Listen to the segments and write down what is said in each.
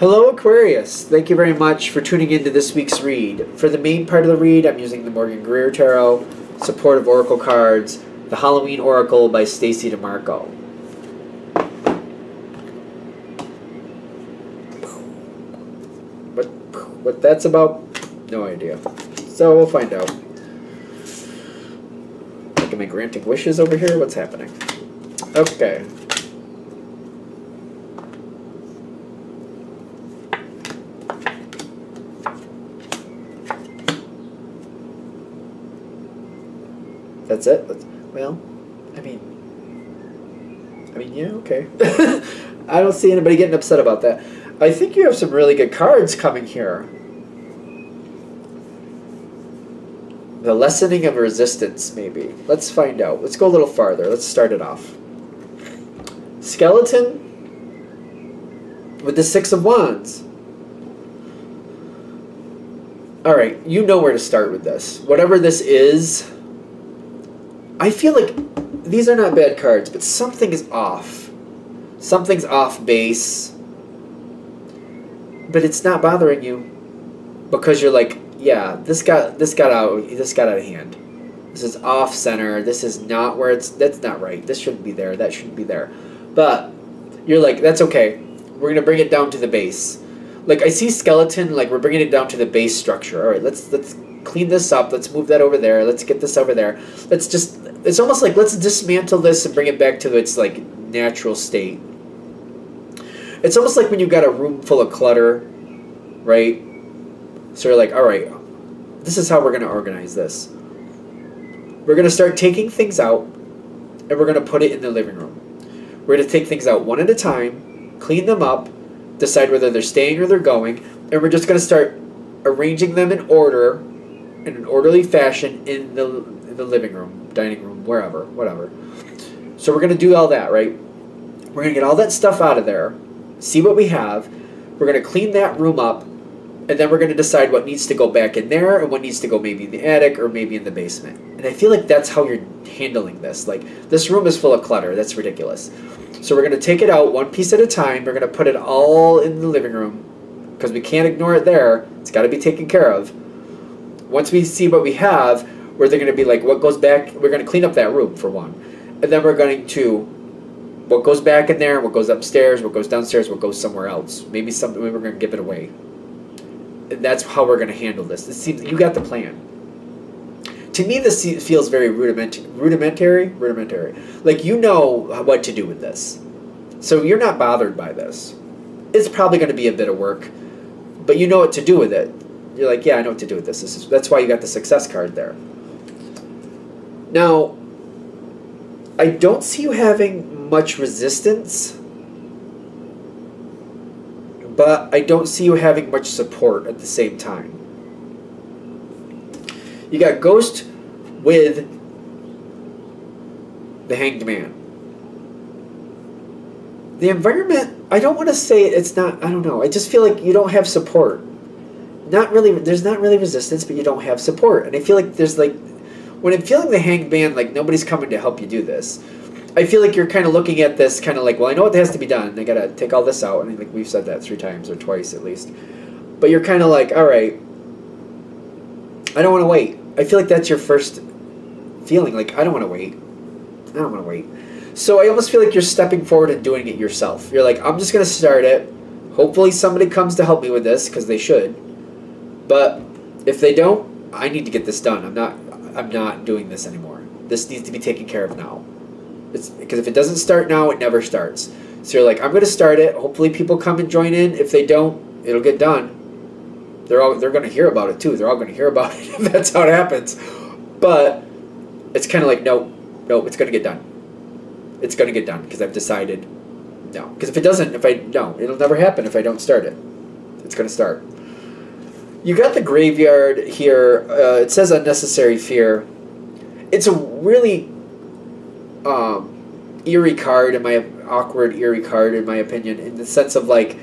Hello Aquarius, thank you very much for tuning into this week's read. For the main part of the read, I'm using the Morgan Greer Tarot, supportive oracle cards, the Halloween Oracle by Stacey DeMarco. What that's about, no idea. So we'll find out. Like, am I granting wishes over here? What's happening? Okay. That's it? Well, I mean, yeah, okay. I don't see anybody getting upset about that. I think you have some really good cards coming here. The lessening of resistance, maybe. Let's find out. Let's go a little farther. Let's start it off. Skeleton with the Six of Wands. Alright, you know where to start with this. Whatever this is, I feel like these are not bad cards, but something is off. Something's off base. But it's not bothering you because you're like, yeah, this got out of hand. This is off center. This is not where that's not right. This shouldn't be there. That shouldn't be there. But you're like, that's okay. We're gonna bring it down to the base. Like, I see skeleton, like we're bringing it down to the base structure. All right, let's clean this up. Let's move that over there. Let's get this over there. It's almost like let's dismantle this and bring it back to its like natural state. It's almost like when you've got a room full of clutter, right? So you're like, all right, this is how we're going to organize this. We're going to start taking things out, and we're going to put it in the living room. We're going to take things out one at a time, clean them up, decide whether they're staying or they're going, and we're just going to start arranging them in order, in an orderly fashion in the living room, dining room, wherever, whatever. So we're going to do all that, right? We're going to get all that stuff out of there, see what we have. We're going to clean that room up, and then we're going to decide what needs to go back in there and what needs to go maybe in the attic or maybe in the basement. And I feel like that's how you're handling this. Like, this room is full of clutter. That's ridiculous. So we're going to take it out one piece at a time. We're going to put it all in the living room because we can't ignore it there. It's got to be taken care of. Once we see what we have, we're going to be like, what goes back? We're going to clean up that room, for one. And then we're going to, what goes back in there, what goes upstairs, what goes downstairs, what goes somewhere else. Maybe we're going to give it away. And that's how we're going to handle this. It seems you got the plan. To me, this feels very rudimentary. Like, you know what to do with this. So you're not bothered by this. It's probably going to be a bit of work, but you know what to do with it. You're like, yeah, I know what to do with this. That's why you got the success card there. Now, I don't see you having much resistance, but I don't see you having much support at the same time. You got Ghost with the Hanged Man. The environment, I don't want to say it's not, I don't know. I just feel like you don't have support. Not really, there's not really resistance, but you don't have support. And I feel like there's like, when I'm feeling the Hanged Man, like nobody's coming to help you do this. I feel like you're kind of looking at this kind of like, well, I know what has to be done. I got to take all this out. And I think we've said that 3 times or twice at least. But you're kind of like, all right, I don't want to wait. I feel like that's your first feeling. Like, I don't want to wait. I don't want to wait. So I almost feel like you're stepping forward and doing it yourself. You're like, I'm just going to start it. Hopefully somebody comes to help me with this, because they should. But if they don't, I need to get this done. I'm not doing this anymore. This needs to be taken care of now. Because if it doesn't start now, it never starts. So you're like, I'm going to start it. Hopefully people come and join in. If they don't, it'll get done. They're going to hear about it too. They're all going to hear about it if that's how it happens. But it's kind of like, no, it's going to get done. It's going to get done because I've decided no. Because if it doesn't, it'll never happen if I don't start it. It's going to start. You got the Graveyard here. It says unnecessary fear. It's a really eerie card, awkward eerie card in my opinion, in the sense of like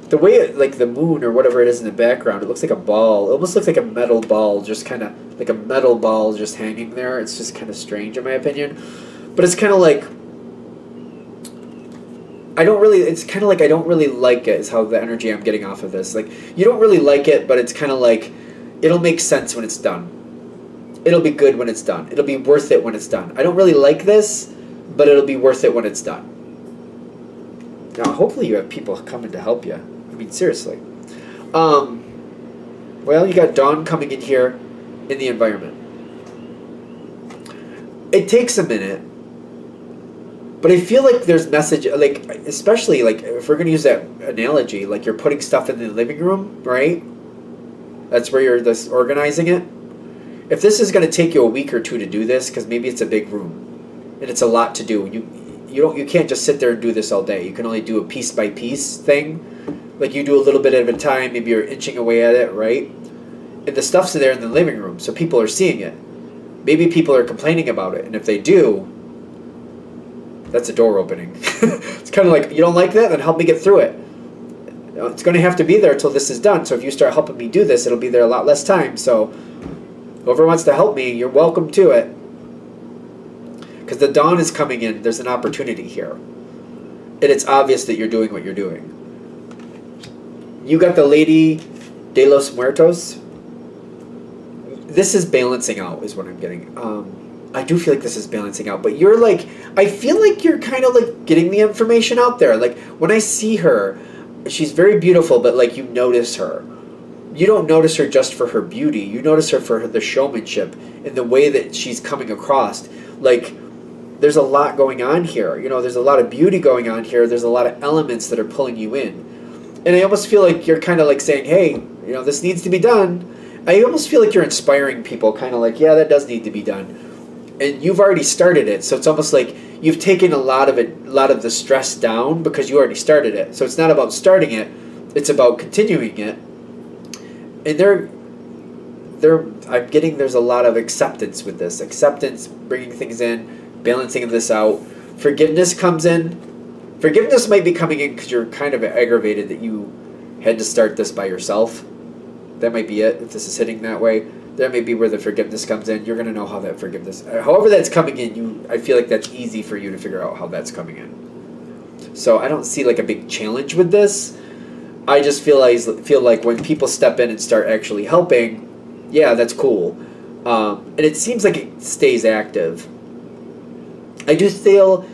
the way it, like the moon or whatever it is in the background, it looks like a ball. It almost looks like a metal ball, just kind of like a metal ball just hanging there. It's just kind of strange in my opinion. But it's kind of like I don't really, it's kind of like I don't really like it is how the energy I'm getting off of this. Like, you don't really like it, but it's kind of like, it'll make sense when it's done. It'll be good when it's done. It'll be worth it when it's done. I don't really like this, but it'll be worth it when it's done. Now, hopefully you have people coming to help you. I mean, seriously. Well, you got Dawn coming in here in the environment. It takes a minute, but I feel like there's message, like, especially, like, if we're going to use that analogy, like, you're putting stuff in the living room, right? That's where you're organizing it. If this is going to take you a week or two to do this, because maybe it's a big room, and it's a lot to do, you can't just sit there and do this all day. You can only do a piece by piece thing. Like, you do a little bit at a time, maybe you're inching away at it, right? And the stuff's there in the living room, so people are seeing it. Maybe people are complaining about it, and if they do, that's a door opening. It's kind of like, you don't like that? Then help me get through it. It's going to have to be there until this is done, so if you start helping me do this, it'll be there a lot less time, so whoever wants to help me, you're welcome to it. Because the dawn is coming in, there's an opportunity here. And it's obvious that you're doing what you're doing. You got the Lady de los Muertos. This is balancing out, is what I'm getting. I do feel like this is balancing out, but you're like, I feel like you're kind of like getting the information out there. Like, when I see her, she's very beautiful, but like, you notice her. You don't notice her just for her beauty. You notice her for the showmanship and the way that she's coming across. Like, there's a lot going on here. You know, there's a lot of beauty going on here. There's a lot of elements that are pulling you in. And I almost feel like you're kind of like saying, hey, you know, this needs to be done. I almost feel like you're inspiring people, kind of like, yeah, that does need to be done. And you've already started it, so it's almost like you've taken a lot of the stress down because you already started it. So it's not about starting it, it's about continuing it. And I'm getting there's a lot of acceptance with this. Acceptance, bringing things in, balancing this out. Forgiveness comes in. Forgiveness might be coming in because you're kind of aggravated that you had to start this by yourself. That might be it. If this is hitting that way, that may be where the forgiveness comes in. You're going to know how that forgiveness, however that's coming in, I feel like that's easy for you to figure out how that's coming in. So I don't see like a big challenge with this. I just feel like when people step in and start actually helping, yeah, that's cool. And it seems like it stays active. I do feel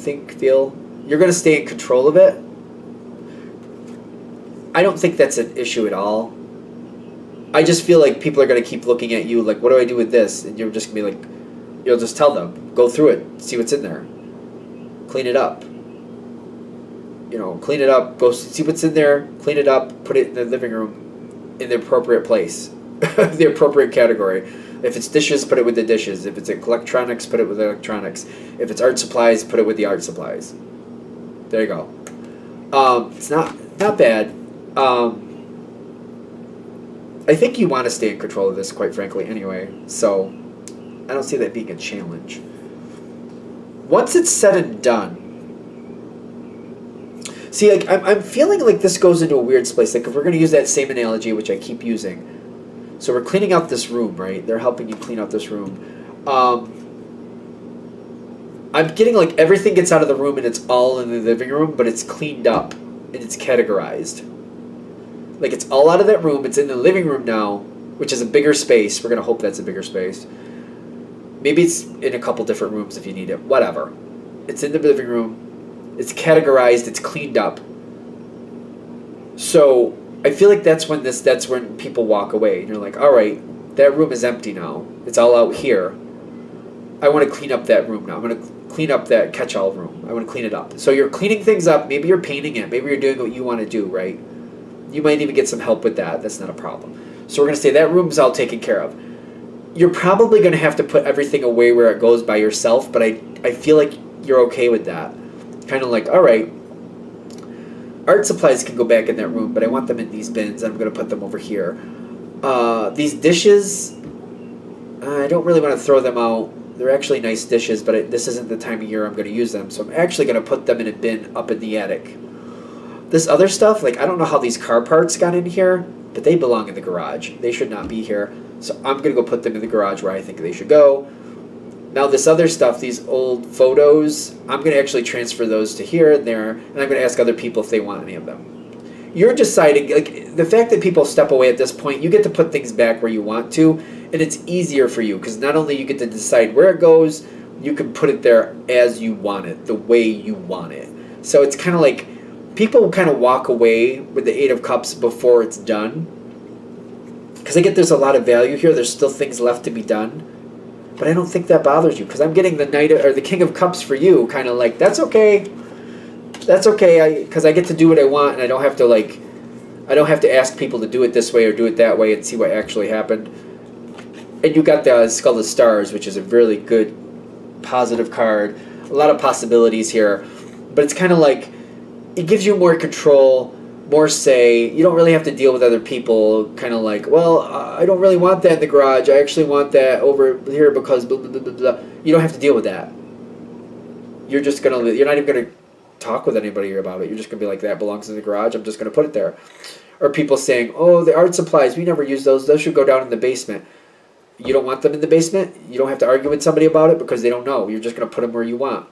you're going to stay in control of it. I don't think that's an issue at all. I just feel like people are going to keep looking at you like, what do I do with this? And you're just going to be like, you'll just tell them, go through it, see what's in there. Clean it up. You know, clean it up, go see what's in there, clean it up, put it in the living room in the appropriate place, the appropriate category. If it's dishes, put it with the dishes. If it's electronics, put it with electronics. If it's art supplies, put it with the art supplies. There you go. It's not bad. I think you want to stay in control of this, quite frankly, anyway. So I don't see that being a challenge. Once it's said and done, see, like I'm feeling like this goes into a weird place. Like if we're going to use that same analogy, which I keep using. So we're cleaning out this room, right? They're helping you clean out this room. I'm getting like everything gets out of the room and it's all in the living room, but it's cleaned up and it's categorized. Like it's all out of that room. It's in the living room now, which is a bigger space. We're going to hope that's a bigger space. Maybe it's in a couple different rooms if you need it. Whatever. It's in the living room. It's categorized. It's cleaned up. So I feel like that's when people walk away. And you're like, all right, that room is empty now. It's all out here. I want to clean up that room now. I'm going to clean up that catch-all room. I want to clean it up. So you're cleaning things up. Maybe you're painting it. Maybe you're doing what you want to do, right? You might even get some help with that. That's not a problem. So we're going to say that room's all taken care of. You're probably going to have to put everything away where it goes by yourself, but I feel like you're okay with that. Kind of like, all right, art supplies can go back in that room, but I want them in these bins. I'm going to put them over here. These dishes, I don't really want to throw them out. They're actually nice dishes, but this isn't the time of year I'm going to use them, so I'm actually going to put them in a bin up in the attic. This other stuff, like I don't know how these car parts got in here, but they belong in the garage. They should not be here, so I'm going to go put them in the garage where I think they should go. Now this other stuff, these old photos, I'm going to actually transfer those to here and there, and I'm going to ask other people if they want any of them. You're deciding, like, the fact that people step away at this point, you get to put things back where you want to, and it's easier for you, because not only you get to decide where it goes, you can put it there as you want it, the way you want it. So it's kind of like, people kind of walk away with the Eight of Cups before it's done, because I get there's a lot of value here, there's still things left to be done, but I don't think that bothers you, because I'm getting the Knight, or the King of Cups for you, kind of like, that's okay. That's okay, because I get to do what I want, and I don't have to, like, I don't have to ask people to do it this way or do it that way and see what actually happened. And you got the Skull of Stars, which is a really good, positive card. A lot of possibilities here, but it's kind of like, it gives you more control, more say. You don't really have to deal with other people, kind of like, well, I don't really want that in the garage. I actually want that over here because blah, blah, blah, blah, blah. You don't have to deal with that. You're just going to, you're not even going to talk with anybody about it. You're just going to be like, that belongs in the garage, I'm just going to put it there. Or people saying, oh, the art supplies, we never use those should go down in the basement. You don't want them in the basement? You don't have to argue with somebody about it because they don't know. You're just going to put them where you want.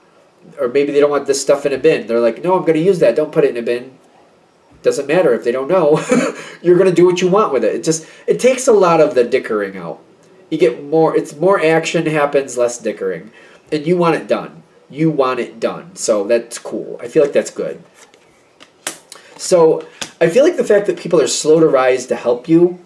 Or maybe they don't want this stuff in a bin. They're like, no, I'm going to use that, don't put it in a bin. Doesn't matter if they don't know. You're going to do what you want with it. It takes a lot of the dickering out. You get more, it's more action happens, less dickering. And you want it done. You want it done. So that's cool. I feel like that's good. So I feel like the fact that people are slow to rise to help you,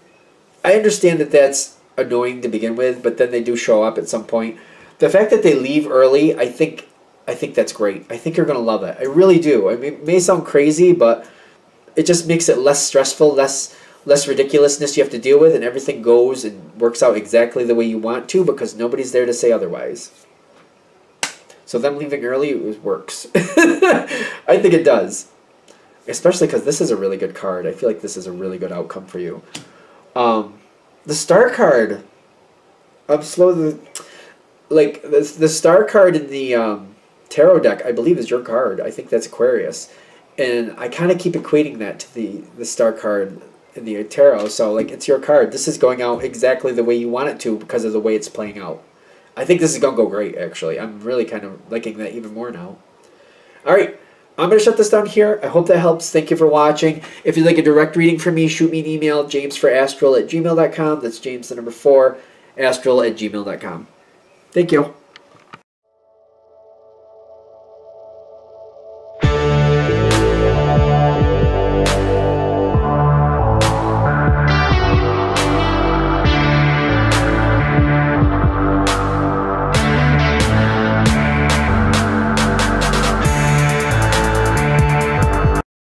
I understand that that's annoying to begin with, but then they do show up at some point. The fact that they leave early, I think that's great. I think you're going to love it. I really do. I mean, it may sound crazy, but it just makes it less stressful, less ridiculousness you have to deal with, and everything goes and works out exactly the way you want to because nobody's there to say otherwise. So them leaving early works. I think it does. Especially because this is a really good card. I feel like this is a really good outcome for you. The Star card. I'm slow to... Like, the Star card in the Tarot deck, I believe, is your card. I think that's Aquarius. And I kind of keep equating that to the Star card in the Tarot. So, like, it's your card. This is going out exactly the way you want it to because of the way it's playing out. I think this is going to go great, actually. I'm really kind of liking that even more now. All right. I'm going to shut this down here. I hope that helps. Thank you for watching. If you'd like a direct reading from me, shoot me an email, jamesforastral@gmail.com. That's James, the number 4, astral@gmail.com. Thank you.